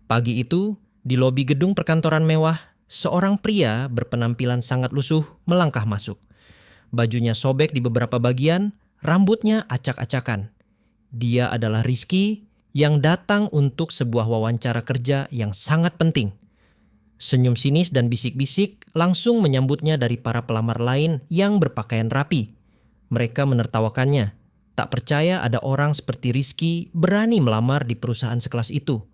Pagi itu, di lobi gedung perkantoran mewah, seorang pria berpenampilan sangat lusuh melangkah masuk. Bajunya sobek di beberapa bagian, rambutnya acak-acakan. Dia adalah Rizky yang datang untuk sebuah wawancara kerja yang sangat penting. Senyum sinis dan bisik-bisik langsung menyambutnya dari para pelamar lain yang berpakaian rapi. Mereka menertawakannya. Tak percaya ada orang seperti Rizky berani melamar di perusahaan sekelas itu.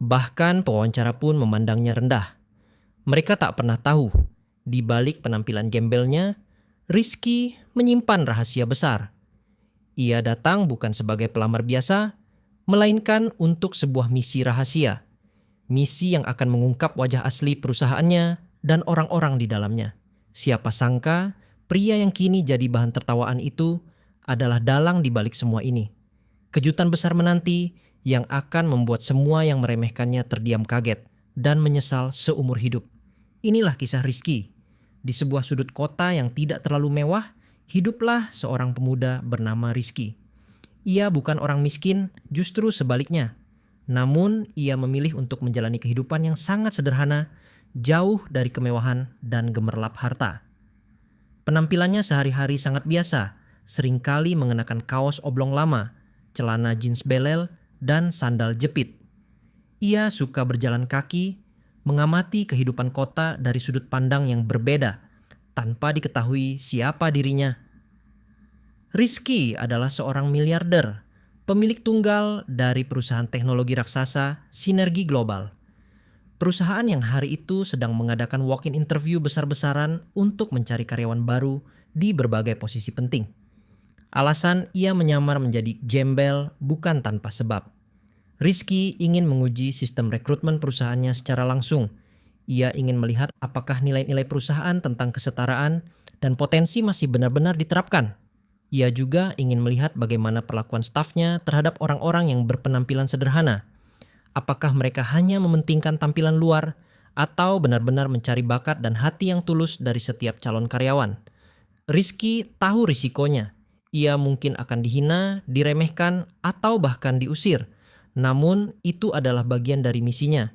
Bahkan pewawancara pun memandangnya rendah. Mereka tak pernah tahu, di balik penampilan gembelnya, Rizky menyimpan rahasia besar. Ia datang bukan sebagai pelamar biasa, melainkan untuk sebuah misi rahasia. Misi yang akan mengungkap wajah asli perusahaannya dan orang-orang di dalamnya. Siapa sangka, pria yang kini jadi bahan tertawaan itu adalah dalang di balik semua ini. Kejutan besar menanti yang akan membuat semua yang meremehkannya terdiam kaget dan menyesal seumur hidup. Inilah kisah Rizky. Di sebuah sudut kota yang tidak terlalu mewah, hiduplah seorang pemuda bernama Rizky. Ia bukan orang miskin, justru sebaliknya. Namun, ia memilih untuk menjalani kehidupan yang sangat sederhana, jauh dari kemewahan dan gemerlap harta. Penampilannya sehari-hari sangat biasa, seringkali mengenakan kaos oblong lama, celana jeans belel, dan sandal jepit. Ia suka berjalan kaki, mengamati kehidupan kota dari sudut pandang yang berbeda, tanpa diketahui siapa dirinya. Rizky adalah seorang miliarder, pemilik tunggal dari perusahaan teknologi raksasa Sinergi Global. Perusahaan yang hari itu sedang mengadakan walk-in interview besar-besaran untuk mencari karyawan baru di berbagai posisi penting. Alasan ia menyamar menjadi gembel bukan tanpa sebab. Rizky ingin menguji sistem rekrutmen perusahaannya secara langsung. Ia ingin melihat apakah nilai-nilai perusahaan tentang kesetaraan dan potensi masih benar-benar diterapkan. Ia juga ingin melihat bagaimana perlakuan stafnya terhadap orang-orang yang berpenampilan sederhana. Apakah mereka hanya mementingkan tampilan luar atau benar-benar mencari bakat dan hati yang tulus dari setiap calon karyawan. Rizky tahu risikonya. Ia mungkin akan dihina, diremehkan, atau bahkan diusir. Namun itu adalah bagian dari misinya.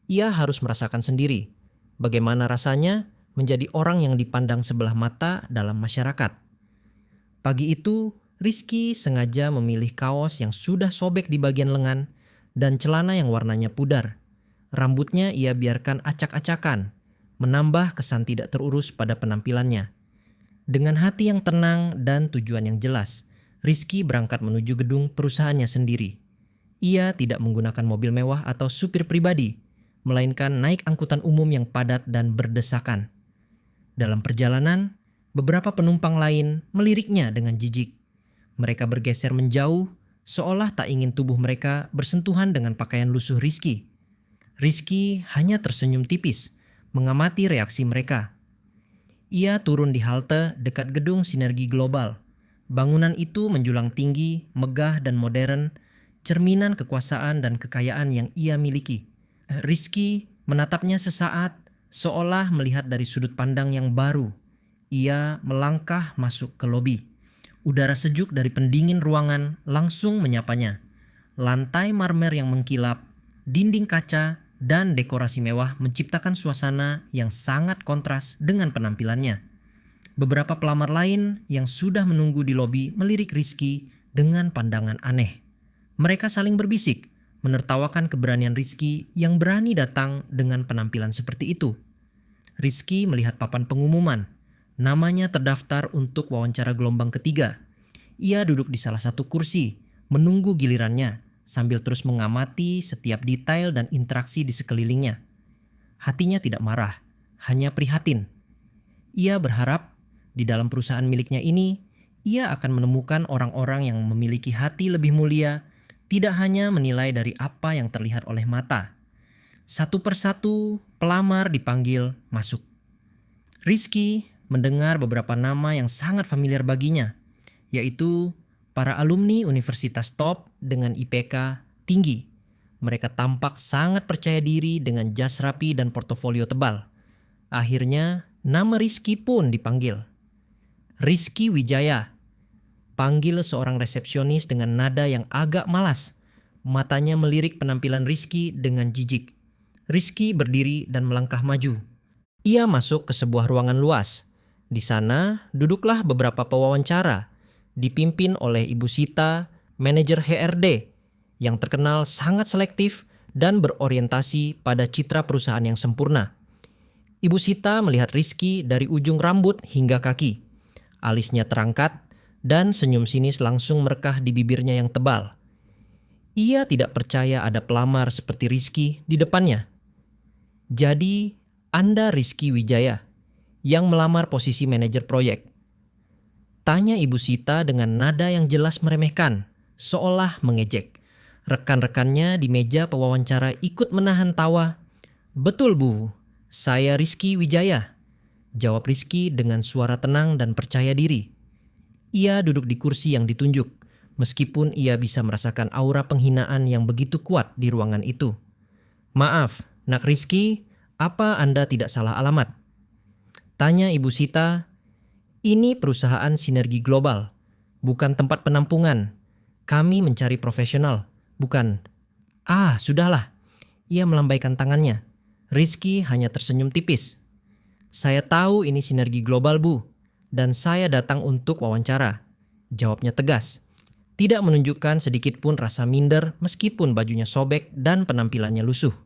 Ia harus merasakan sendiri bagaimana rasanya menjadi orang yang dipandang sebelah mata dalam masyarakat. Pagi itu, Rizky sengaja memilih kaos yang sudah sobek di bagian lengan dan celana yang warnanya pudar. Rambutnya ia biarkan acak-acakan, menambah kesan tidak terurus pada penampilannya. Dengan hati yang tenang dan tujuan yang jelas, Rizky berangkat menuju gedung perusahaannya sendiri. Ia tidak menggunakan mobil mewah atau supir pribadi, melainkan naik angkutan umum yang padat dan berdesakan. Dalam perjalanan, beberapa penumpang lain meliriknya dengan jijik. Mereka bergeser menjauh, seolah tak ingin tubuh mereka bersentuhan dengan pakaian lusuh Rizky. Rizky hanya tersenyum tipis, mengamati reaksi mereka. Ia turun di halte dekat gedung Sinergi Global. Bangunan itu menjulang tinggi, megah dan modern, cerminan kekuasaan dan kekayaan yang ia miliki. Rizky menatapnya sesaat, seolah melihat dari sudut pandang yang baru. Ia melangkah masuk ke lobi. Udara sejuk dari pendingin ruangan langsung menyapanya. Lantai marmer yang mengkilap, dinding kaca, dan dekorasi mewah menciptakan suasana yang sangat kontras dengan penampilannya. Beberapa pelamar lain yang sudah menunggu di lobi melirik Rizky dengan pandangan aneh. Mereka saling berbisik, menertawakan keberanian Rizky yang berani datang dengan penampilan seperti itu. Rizky melihat papan pengumuman. Namanya terdaftar untuk wawancara gelombang ketiga. Ia duduk di salah satu kursi, menunggu gilirannya, sambil terus mengamati setiap detail dan interaksi di sekelilingnya. Hatinya tidak marah, hanya prihatin. Ia berharap di dalam perusahaan miliknya ini, ia akan menemukan orang-orang yang memiliki hati lebih mulia, tidak hanya menilai dari apa yang terlihat oleh mata. Satu persatu, pelamar dipanggil masuk. Rizky mendengar beberapa nama yang sangat familiar baginya, yaitu para alumni universitas top dengan IPK tinggi. Mereka tampak sangat percaya diri dengan jas rapi dan portofolio tebal. Akhirnya, nama Rizky pun dipanggil. Rizky Wijaya, panggil seorang resepsionis dengan nada yang agak malas. Matanya melirik penampilan Rizky dengan jijik. Rizky berdiri dan melangkah maju. Ia masuk ke sebuah ruangan luas. Di sana duduklah beberapa pewawancara, dipimpin oleh Ibu Sita, manajer HRD, yang terkenal sangat selektif dan berorientasi pada citra perusahaan yang sempurna. Ibu Sita melihat Rizky dari ujung rambut hingga kaki. Alisnya terangkat dan senyum sinis langsung merekah di bibirnya yang tebal. Ia tidak percaya ada pelamar seperti Rizky di depannya. Jadi, Anda Rizky Wijaya yang melamar posisi manajer proyek? Tanya Ibu Sita dengan nada yang jelas meremehkan, seolah mengejek. Rekan-rekannya di meja pewawancara ikut menahan tawa. Betul Bu, saya Rizky Wijaya, jawab Rizky dengan suara tenang dan percaya diri. Ia duduk di kursi yang ditunjuk, meskipun ia bisa merasakan aura penghinaan yang begitu kuat di ruangan itu. Maaf, Nak Rizky, apa Anda tidak salah alamat? Tanya Ibu Sita. Ini perusahaan Sinergi Global, bukan tempat penampungan. Kami mencari profesional, bukan. Sudahlah. Ia melambaikan tangannya. Rizky hanya tersenyum tipis. Saya tahu ini Sinergi Global, Bu, dan saya datang untuk wawancara, jawabnya tegas. Tidak menunjukkan sedikit pun rasa minder meskipun bajunya sobek dan penampilannya lusuh.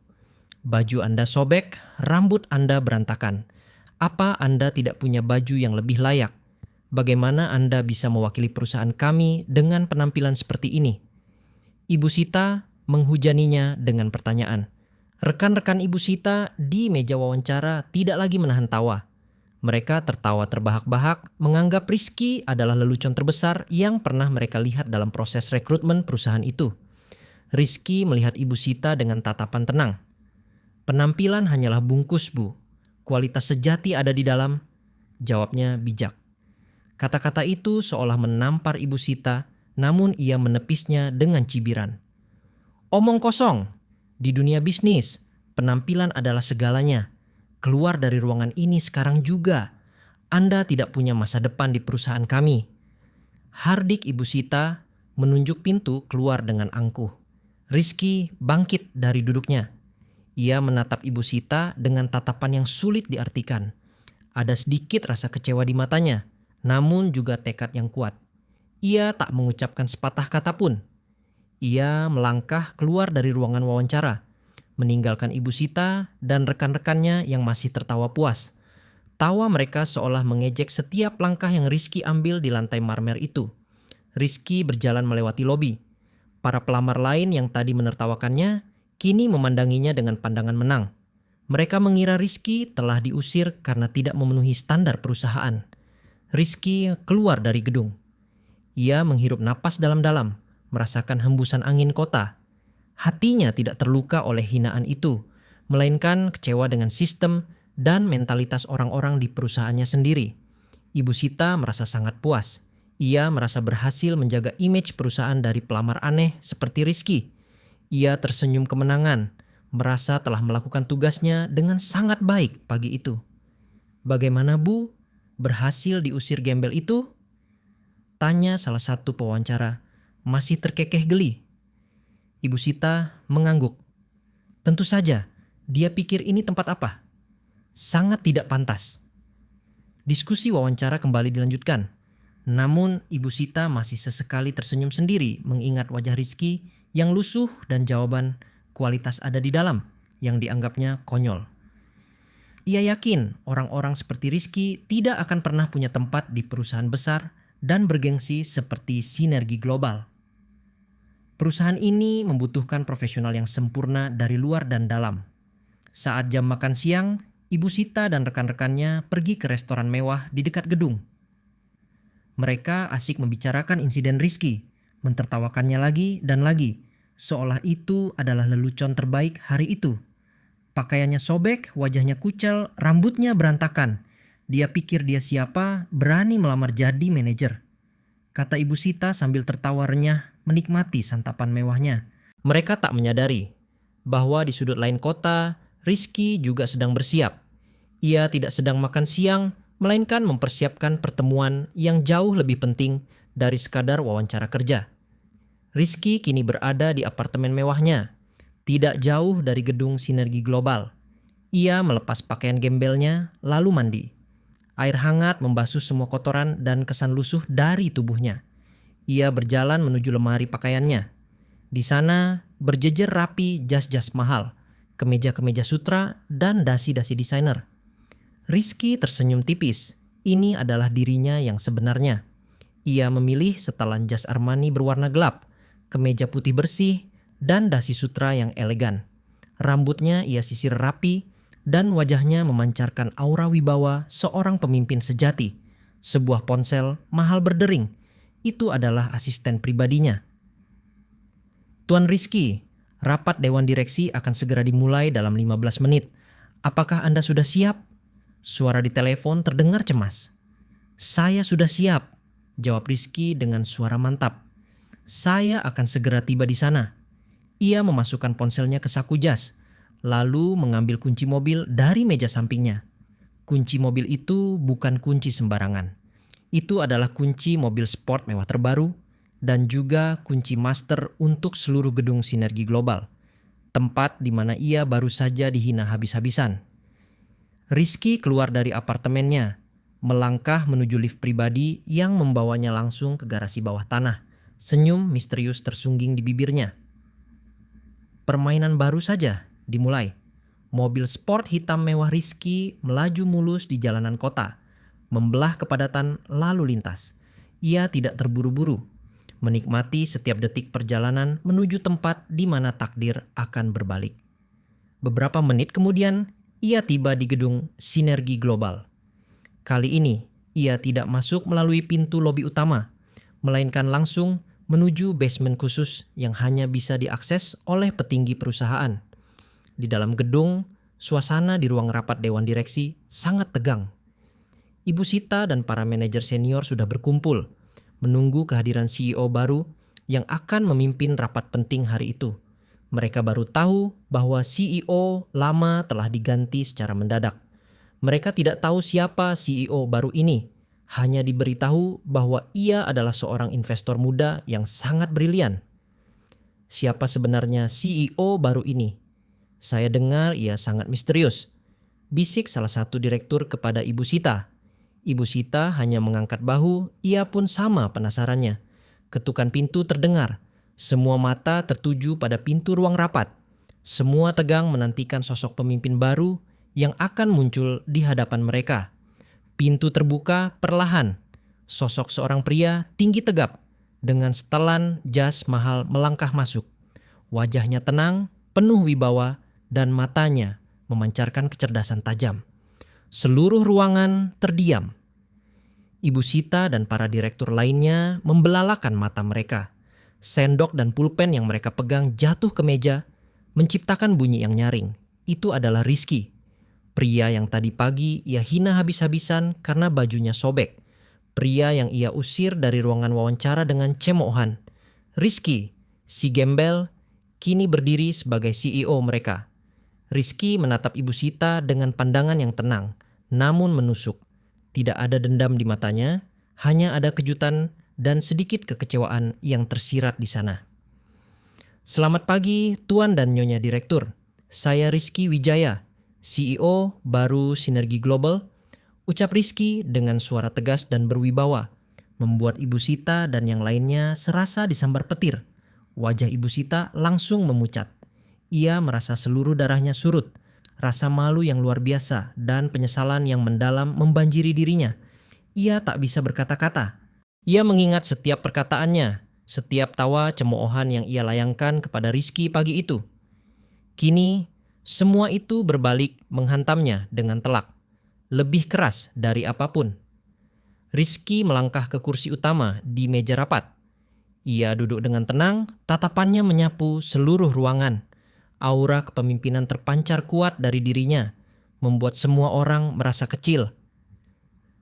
Baju Anda sobek, rambut Anda berantakan. Apa Anda tidak punya baju yang lebih layak? Bagaimana Anda bisa mewakili perusahaan kami dengan penampilan seperti ini? Ibu Sita menghujaninya dengan pertanyaan. Rekan-rekan Ibu Sita di meja wawancara tidak lagi menahan tawa. Mereka tertawa terbahak-bahak menganggap Rizky adalah lelucon terbesar yang pernah mereka lihat dalam proses rekrutmen perusahaan itu. Rizky melihat Ibu Sita dengan tatapan tenang. Penampilan hanyalah bungkus, Bu. Kualitas sejati ada di dalam, jawabnya bijak. Kata-kata itu seolah menampar Ibu Sita, namun ia menepisnya dengan cibiran. Omong kosong. Di dunia bisnis, penampilan adalah segalanya. Keluar dari ruangan ini sekarang juga. Anda tidak punya masa depan di perusahaan kami. Hardik Ibu Sita menunjuk pintu keluar dengan angkuh. Rizky bangkit dari duduknya. Ia menatap Ibu Sita dengan tatapan yang sulit diartikan. Ada sedikit rasa kecewa di matanya, namun juga tekad yang kuat. Ia tak mengucapkan sepatah kata pun. Ia melangkah keluar dari ruangan wawancara, meninggalkan Ibu Sita dan rekan-rekannya yang masih tertawa puas. Tawa mereka seolah mengejek setiap langkah yang Rizky ambil di lantai marmer itu. Rizky berjalan melewati lobi. Para pelamar lain yang tadi menertawakannya kini memandanginya dengan pandangan menang. Mereka mengira Rizky telah diusir karena tidak memenuhi standar perusahaan. Rizky keluar dari gedung. Ia menghirup napas dalam-dalam, merasakan hembusan angin kota. Hatinya tidak terluka oleh hinaan itu, melainkan kecewa dengan sistem dan mentalitas orang-orang di perusahaannya sendiri. Ibu Sita merasa sangat puas. Ia merasa berhasil menjaga image perusahaan dari pelamar aneh seperti Rizky. Ia tersenyum kemenangan, merasa telah melakukan tugasnya dengan sangat baik pagi itu. Bagaimana Bu? Berhasil diusir gembel itu? Tanya salah satu pewawancara, masih terkekeh geli. Ibu Sita mengangguk. Tentu saja, dia pikir ini tempat apa? Sangat tidak pantas. Diskusi wawancara kembali dilanjutkan. Namun Ibu Sita masih sesekali tersenyum sendiri mengingat wajah Rizky yang lusuh dan jawaban kualitas ada di dalam yang dianggapnya konyol. Ia yakin orang-orang seperti Rizky tidak akan pernah punya tempat di perusahaan besar dan bergengsi seperti Sinergi Global. Perusahaan ini membutuhkan profesional yang sempurna dari luar dan dalam. Saat jam makan siang, Ibu Sita dan rekan-rekannya pergi ke restoran mewah di dekat gedung. Mereka asik membicarakan insiden Rizky, mentertawakannya lagi dan lagi, seolah itu adalah lelucon terbaik hari itu. Pakaiannya sobek, wajahnya kucel, rambutnya berantakan. Dia pikir dia siapa, berani melamar jadi manajer. Kata Ibu Sita sambil tertawa renyah menikmati santapan mewahnya. Mereka tak menyadari bahwa di sudut lain kota, Rizky juga sedang bersiap. Ia tidak sedang makan siang, melainkan mempersiapkan pertemuan yang jauh lebih penting dari sekadar wawancara kerja. Rizky kini berada di apartemen mewahnya, tidak jauh dari gedung Sinergi Global. Ia melepas pakaian gembelnya, lalu mandi. Air hangat membasuh semua kotoran dan kesan lusuh dari tubuhnya. Ia berjalan menuju lemari pakaiannya. Di sana berjejer rapi jas-jas mahal, kemeja-kemeja sutra, dan dasi-dasi desainer. Rizky tersenyum tipis. Ini adalah dirinya yang sebenarnya. Ia memilih setelan jas Armani berwarna gelap, kemeja putih bersih, dan dasi sutra yang elegan. Rambutnya ia sisir rapi, dan wajahnya memancarkan aura wibawa seorang pemimpin sejati. Sebuah ponsel mahal berdering. Itu adalah asisten pribadinya. Tuan Rizky, rapat Dewan Direksi akan segera dimulai dalam 15 menit. Apakah Anda sudah siap? Suara di telepon terdengar cemas. Saya sudah siap, jawab Rizky dengan suara mantap. Saya akan segera tiba di sana. Ia memasukkan ponselnya ke saku jas, lalu mengambil kunci mobil dari meja sampingnya. Kunci mobil itu bukan kunci sembarangan. Itu adalah kunci mobil sport mewah terbaru dan juga kunci master untuk seluruh gedung Sinergi Global, tempat di mana ia baru saja dihina habis-habisan. Rizky keluar dari apartemennya, melangkah menuju lift pribadi yang membawanya langsung ke garasi bawah tanah. Senyum misterius tersungging di bibirnya. Permainan baru saja dimulai. Mobil sport hitam mewah Rizky melaju mulus di jalanan kota, membelah kepadatan lalu lintas. Ia tidak terburu-buru, menikmati setiap detik perjalanan menuju tempat di mana takdir akan berbalik. Beberapa menit kemudian, ia tiba di gedung Sinergi Global. Kali ini, ia tidak masuk melalui pintu lobi utama, melainkan langsung menuju basement khusus yang hanya bisa diakses oleh petinggi perusahaan. Di dalam gedung, suasana di ruang rapat Dewan Direksi sangat tegang. Ibu Sita dan para manajer senior sudah berkumpul, menunggu kehadiran CEO baru yang akan memimpin rapat penting hari itu. Mereka baru tahu bahwa CEO lama telah diganti secara mendadak. Mereka tidak tahu siapa CEO baru ini. Hanya diberitahu bahwa ia adalah seorang investor muda yang sangat brilian. Siapa sebenarnya CEO baru ini? Saya dengar ia sangat misterius, bisik salah satu direktur kepada Ibu Sita. Ibu Sita hanya mengangkat bahu, ia pun sama penasarannya. Ketukan pintu terdengar. Semua mata tertuju pada pintu ruang rapat. Semua tegang menantikan sosok pemimpin baru yang akan muncul di hadapan mereka. Pintu terbuka perlahan. Sosok seorang pria tinggi tegap dengan setelan jas mahal melangkah masuk. Wajahnya tenang, penuh wibawa, dan matanya memancarkan kecerdasan tajam. Seluruh ruangan terdiam. Ibu Sita dan para direktur lainnya membelalakan mata mereka. Sendok dan pulpen yang mereka pegang jatuh ke meja, menciptakan bunyi yang nyaring. Itu adalah Rizky. Pria yang tadi pagi ia hina habis-habisan karena bajunya sobek. Pria yang ia usir dari ruangan wawancara dengan cemoohan. Rizky, si gembel, kini berdiri sebagai CEO mereka. Rizky menatap Ibu Sita dengan pandangan yang tenang, namun menusuk. Tidak ada dendam di matanya, hanya ada kejutan dan sedikit kekecewaan yang tersirat di sana. Selamat pagi Tuan dan Nyonya Direktur. Saya Rizky Wijaya, CEO baru Sinergi Global. Ucap Rizky dengan suara tegas dan berwibawa, membuat Ibu Sita dan yang lainnya serasa disambar petir. Wajah Ibu Sita langsung memucat. Ia merasa seluruh darahnya surut. Rasa malu yang luar biasa dan penyesalan yang mendalam membanjiri dirinya. Ia tak bisa berkata-kata. Ia mengingat setiap perkataannya, setiap tawa cemoohan yang ia layangkan kepada Rizky pagi itu. Kini, semua itu berbalik menghantamnya dengan telak, lebih keras dari apapun. Rizky melangkah ke kursi utama di meja rapat. Ia duduk dengan tenang, tatapannya menyapu seluruh ruangan. Aura kepemimpinan terpancar kuat dari dirinya, membuat semua orang merasa kecil.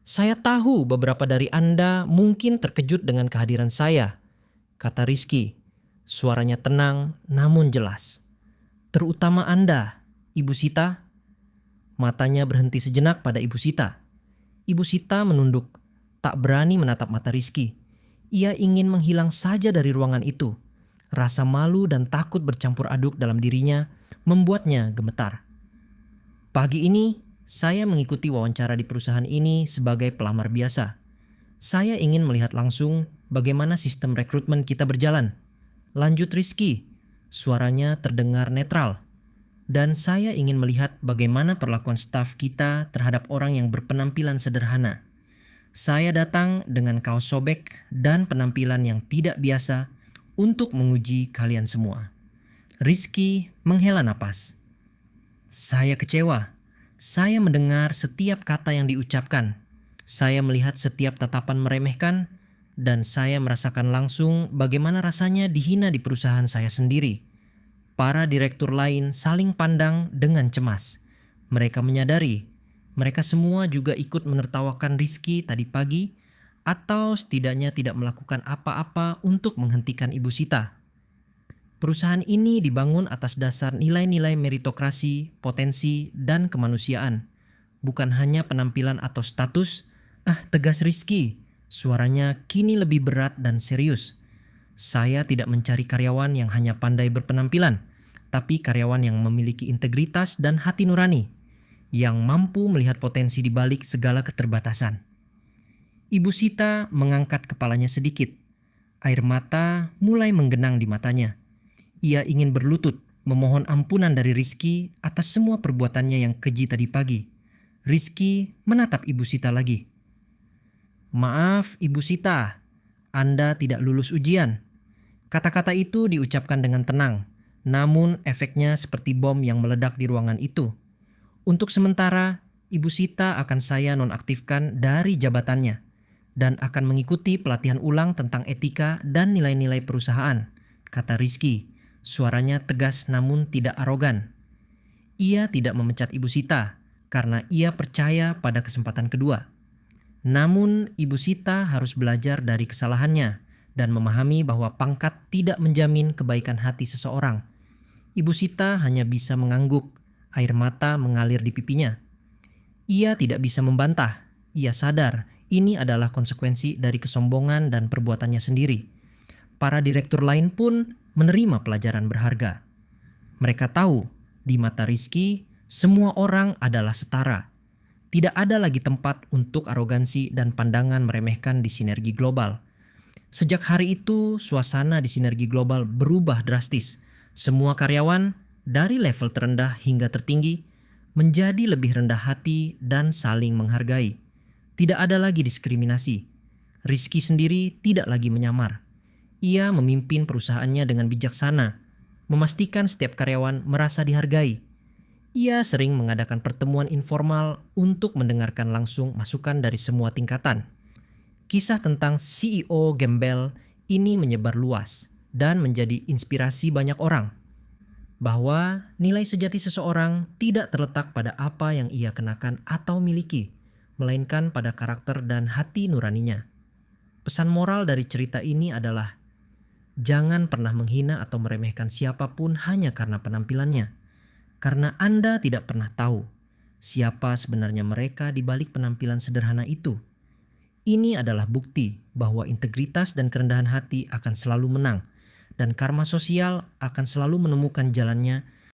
Saya tahu beberapa dari Anda mungkin terkejut dengan kehadiran saya, kata Rizky. Suaranya tenang namun jelas. Terutama Anda, Ibu Sita. Matanya berhenti sejenak pada Ibu Sita. Ibu Sita menunduk, tak berani menatap mata Rizky. Ia ingin menghilang saja dari ruangan itu. Rasa malu dan takut bercampur aduk dalam dirinya membuatnya gemetar. Pagi ini, saya mengikuti wawancara di perusahaan ini sebagai pelamar biasa. Saya ingin melihat langsung bagaimana sistem rekrutmen kita berjalan. Lanjut Rizky, suaranya terdengar netral. Dan saya ingin melihat bagaimana perlakuan staf kita terhadap orang yang berpenampilan sederhana. Saya datang dengan kaos sobek dan penampilan yang tidak biasa untuk menguji kalian semua. Rizky menghela napas. Saya kecewa. Saya mendengar setiap kata yang diucapkan. Saya melihat setiap tatapan meremehkan dan saya merasakan langsung bagaimana rasanya dihina di perusahaan saya sendiri. Para direktur lain saling pandang dengan cemas. Mereka menyadari mereka semua juga ikut menertawakan Rizky tadi pagi atau setidaknya tidak melakukan apa-apa untuk menghentikan Ibu Sita. Perusahaan ini dibangun atas dasar nilai-nilai meritokrasi, potensi, dan kemanusiaan. Bukan hanya penampilan atau status. Tegas Rizky. Suaranya kini lebih berat dan serius. Saya tidak mencari karyawan yang hanya pandai berpenampilan, tapi karyawan yang memiliki integritas dan hati nurani, yang mampu melihat potensi di balik segala keterbatasan. Ibu Sita mengangkat kepalanya sedikit. Air mata mulai menggenang di matanya. Ia ingin berlutut, memohon ampunan dari Rizky atas semua perbuatannya yang keji tadi pagi. Rizky menatap Ibu Sita lagi. Maaf Ibu Sita, Anda tidak lulus ujian. Kata-kata itu diucapkan dengan tenang, namun efeknya seperti bom yang meledak di ruangan itu. Untuk sementara, Ibu Sita akan saya nonaktifkan dari jabatannya dan akan mengikuti pelatihan ulang tentang etika dan nilai-nilai perusahaan, kata Rizky. Suaranya tegas namun tidak arogan. Ia tidak memecat Ibu Sita karena ia percaya pada kesempatan kedua. Namun Ibu Sita harus belajar dari kesalahannya dan memahami bahwa pangkat tidak menjamin kebaikan hati seseorang. Ibu Sita hanya bisa mengangguk, air mata mengalir di pipinya. Ia tidak bisa membantah. Ia sadar ini adalah konsekuensi dari kesombongan dan perbuatannya sendiri. Para direktur lain pun menerima pelajaran berharga. Mereka tahu di mata Rizky semua orang adalah setara. Tidak ada lagi tempat untuk arogansi dan pandangan meremehkan di Sinergi Global. Sejak hari itu, suasana di Sinergi Global berubah drastis. Semua karyawan, dari level terendah hingga tertinggi, menjadi lebih rendah hati dan saling menghargai. Tidak ada lagi diskriminasi. Rizky sendiri tidak lagi menyamar. Ia memimpin perusahaannya dengan bijaksana, memastikan setiap karyawan merasa dihargai. Ia sering mengadakan pertemuan informal untuk mendengarkan langsung masukan dari semua tingkatan. Kisah tentang CEO gembel ini menyebar luas dan menjadi inspirasi banyak orang. Bahwa nilai sejati seseorang tidak terletak pada apa yang ia kenakan atau miliki, melainkan pada karakter dan hati nuraninya. Pesan moral dari cerita ini adalah, jangan pernah menghina atau meremehkan siapapun hanya karena penampilannya. Karena Anda tidak pernah tahu siapa sebenarnya mereka di balik penampilan sederhana itu. Ini adalah bukti bahwa integritas dan kerendahan hati akan selalu menang dan karma sosial akan selalu menemukan jalannya